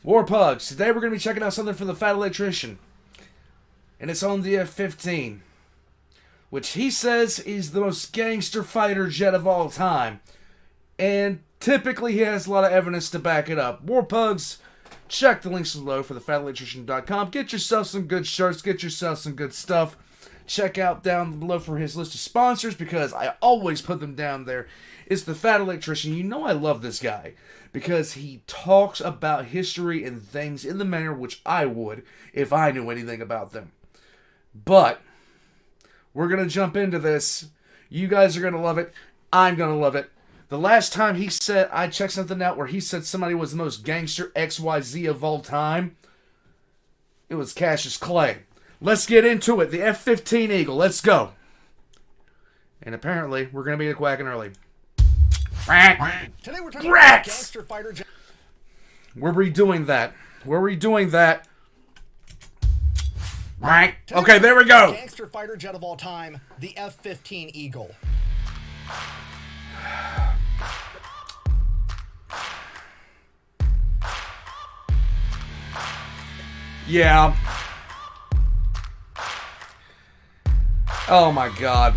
War Pugs. Today we're going to be checking out something from the Fat Electrician. And it's on the F-15. Which he says is the most gangster fighter jet of all time. And typically he has a lot of evidence to back it up. War Pugs, check the links below for thefatelectrician.com. Get yourself some good shirts. Get yourself some good stuff. Check out down below for his list of sponsors because I always put them down there. It's the Fat Electrician. You know I love this guy because he talks about history and things in the manner which I would if I knew anything about them. But we're going to jump into this. You guys are going to love it. I'm going to love it. The last time he said, I checked something out where he said somebody was the most gangster XYZ of all time, it was Cassius Clay. Let's get into it. The F-15 Eagle. Let's go. And apparently, we're going to be quacking early. Today we're talking about gangster fighter jet. We're redoing that. We're redoing that. Okay, there we go. Gangster fighter jet of all time, the F-15 Eagle. Yeah. Oh my God.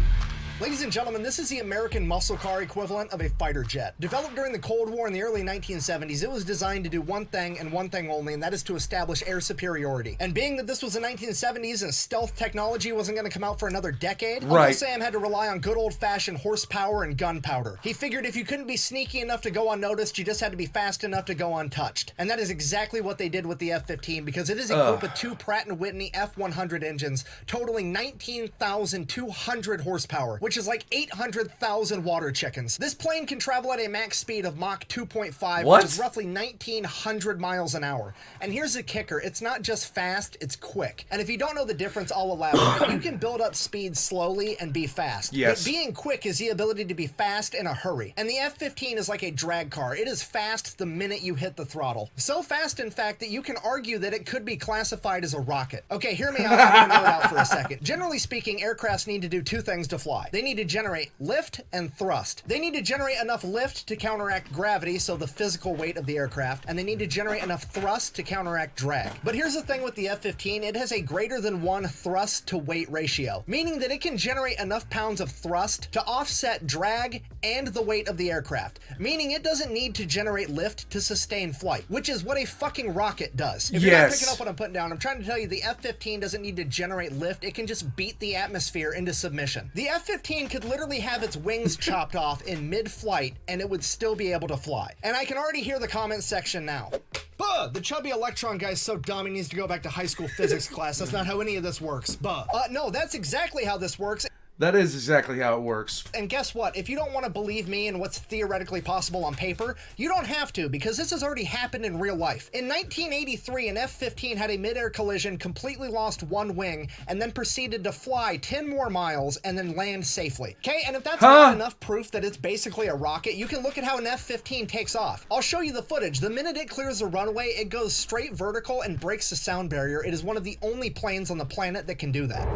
Ladies and gentlemen, this is the American muscle car equivalent of a fighter jet. Developed during the Cold War in the early 1970s, it was designed to do one thing and one thing only, and that is to establish air superiority. And being that this was the 1970s and stealth technology wasn't going to come out for another decade, Uncle Sam had to rely on good old-fashioned horsepower and gunpowder. He figured if you couldn't be sneaky enough to go unnoticed, you just had to be fast enough to go untouched. And that is exactly what they did with the F-15, because it is equipped with two Pratt & Whitney F-100 engines, totaling 19,200 horsepower, which is like 800,000 water chickens. This plane can travel at a max speed of Mach 2.5, which is roughly 1,900 miles an hour. And here's the kicker, it's not just fast, it's quick. And if you don't know the difference, I'll elaborate. You can build up speed slowly and be fast. Yes. But being quick is the ability to be fast in a hurry. And the F-15 is like a drag car. It is fast the minute you hit the throttle. So fast, in fact, that you can argue that it could be classified as a rocket. Okay, hear me out, I'm gonna nerd out for a second. Generally speaking, aircrafts need to do two things to fly. They need to generate lift and thrust. They need to generate enough lift to counteract gravity, so the physical weight of the aircraft, and they need to generate enough thrust to counteract drag. But here's the thing with the F-15, it has a greater than 1 thrust to weight ratio, meaning that it can generate enough pounds of thrust to offset drag and the weight of the aircraft, meaning it doesn't need to generate lift to sustain flight, which is what a fucking rocket does. If you're not picking up what I'm putting down, I'm trying to tell you the F-15 doesn't need to generate lift, it can just beat the atmosphere into submission. The F-15 could literally have its wings chopped off in mid-flight and it would still be able to fly. And I can already hear the comment section now. Buh! The chubby electron guy's so dumb he needs to go back to high school physics class. That's not how any of this works. Buh. No, that's exactly how this works. That is exactly how it works. And guess what? If you don't want to believe me and what's theoretically possible on paper, you don't have to, because this has already happened in real life. In 1983, an F-15 had a mid-air collision, completely lost one wing, and then proceeded to fly 10 more miles and then land safely. Okay, and if that's not enough proof that it's basically a rocket, you can look at how an F-15 takes off. I'll show you the footage. The minute it clears the runway, it goes straight vertical and breaks the sound barrier. It is one of the only planes on the planet that can do that.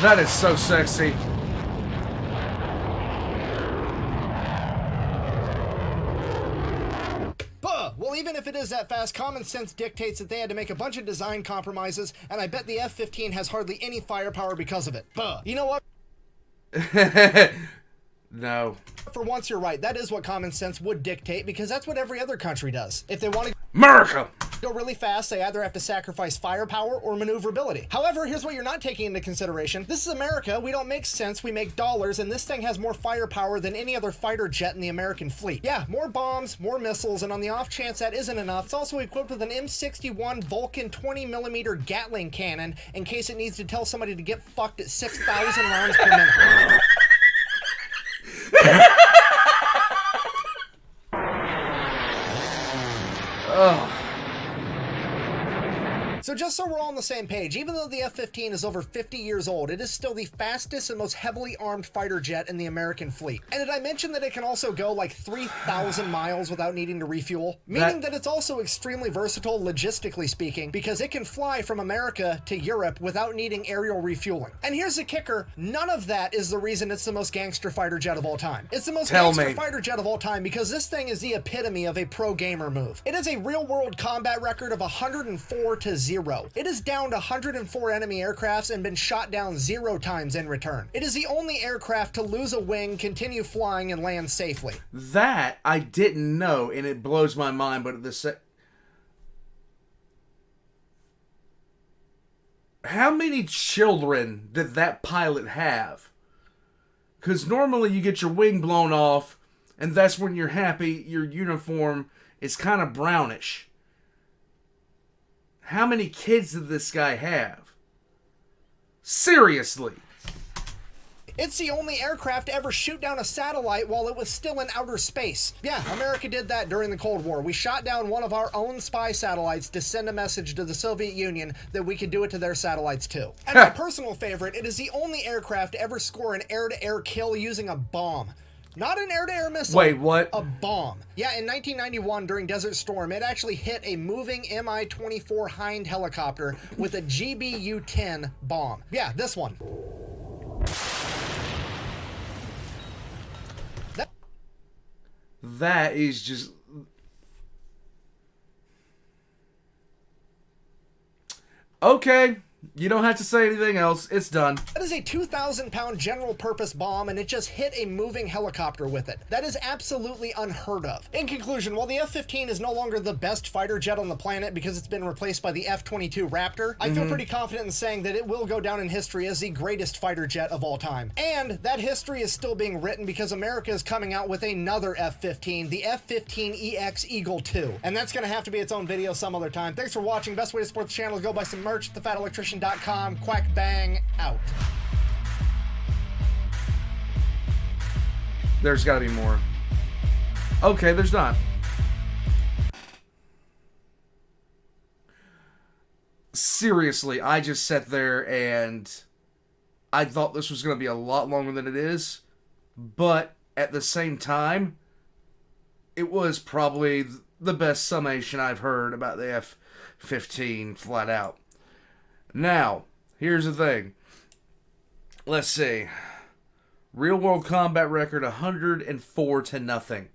That is so sexy. Well, even if it is that fast, common sense dictates that they had to make a bunch of design compromises, and I bet the F-15 has hardly any firepower because of it. You know what? No. For once, you're right. That is what common sense would dictate, because that's what every other country does. If they want to America go really fast, they either have to sacrifice firepower or maneuverability. However, here's what you're not taking into consideration. This is America. We don't make cents, we make dollars, and this thing has more firepower than any other fighter jet in the American fleet. Yeah, more bombs, more missiles, and on the off chance that isn't enough, it's also equipped with an M61 Vulcan 20mm Gatling cannon in case it needs to tell somebody to get fucked at 6,000 rounds per minute. So just so we're all on the same page, even though the F-15 is over 50 years old, it is still the fastest and most heavily armed fighter jet in the American fleet. And did I mention that it can also go like 3,000 miles without needing to refuel? Meaning that it's also extremely versatile logistically speaking, because it can fly from America to Europe without needing aerial refueling. And here's the kicker, none of that is the reason it's the most gangster fighter jet of all time. It's the most gangster fighter jet of all time because this thing is the epitome of a pro gamer move. It is a real-world combat record of 104-0. It is downed 104 enemy aircrafts and been shot down 0 times in return. It is the only aircraft to lose a wing, continue flying, and land safely. That I didn't know, and it blows my mind, but at the how many children did that pilot have? Because normally you get your wing blown off, and that's when you're happy your uniform is kind of brownish. How many kids did this guy have? Seriously. It's the only aircraft to ever shoot down a satellite while it was still in outer space. Yeah, America did that during the Cold War. We shot down one of our own spy satellites to send a message to the Soviet Union that we could do it to their satellites too. And my personal favorite, it is the only aircraft to ever score an air-to-air kill using a bomb. Not an air-to-air missile. Wait, what? A bomb. Yeah, in 1991, during Desert Storm, it actually hit a moving Mi-24 Hind helicopter with a GBU-10 bomb. Yeah, this one. That is just... Okay. You don't have to say anything else. It's done. That is a 2,000-pound general-purpose bomb, and it just hit a moving helicopter with it. That is absolutely unheard of. In conclusion, while the F-15 is no longer the best fighter jet on the planet because it's been replaced by the F-22 Raptor, I feel pretty confident in saying that it will go down in history as the greatest fighter jet of all time. And that history is still being written because America is coming out with another F-15, the F-15EX Eagle II. And that's going to have to be its own video some other time. Thanks for watching. Best way to support the channel is go buy some merch at thefatelectrician.com. Quack bang out. There's got to be more. Okay, there's not. Seriously, I just sat there and I thought this was going to be a lot longer than it is, but at the same time, it was probably the best summation I've heard about the F-15 flat out. Now, here's the thing. Let's see. Real world combat record 104-0.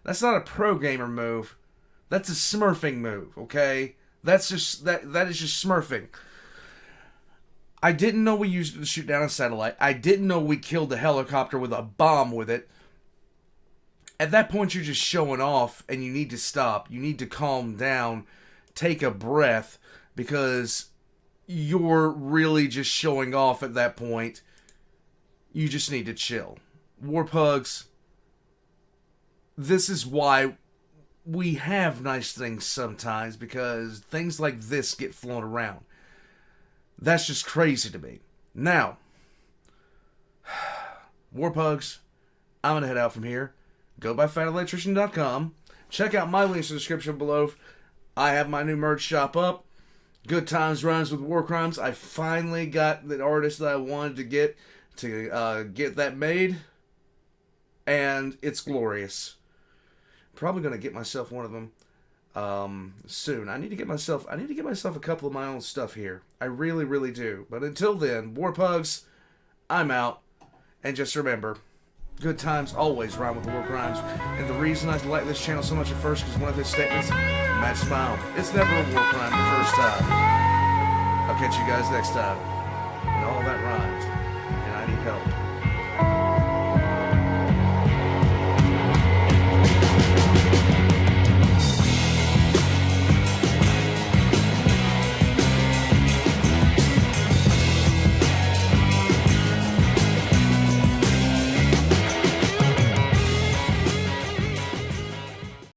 That's not a pro gamer move. That's a smurfing move, okay? That is just smurfing. I didn't know we used it to shoot down a satellite. I didn't know we killed a helicopter with a bomb with it. At that point, you're just showing off, and you need to stop. You need to calm down, take a breath, because you're really just showing off at that point. You just need to chill. Warpugs, this is why we have nice things sometimes, because things like this get flown around. That's just crazy to me. Now, Warpugs, I'm going to head out from here. Go by FatElectrician.com. Check out my links in the description below. I have my new merch shop up. Good Times Runs with War Crimes. I finally got the artist that I wanted to get that made, and it's glorious. Probably gonna get myself one of them soon. I need to get myself a couple of my own stuff here. I really, really do. But until then, Warpugs, I'm out. And just remember, good times always rhyme with war crimes. And the reason I like this channel so much at first is one of his statements matched my own. It's never a war crime the first time. I'll catch you guys next time. And all that rhymes. And I need help.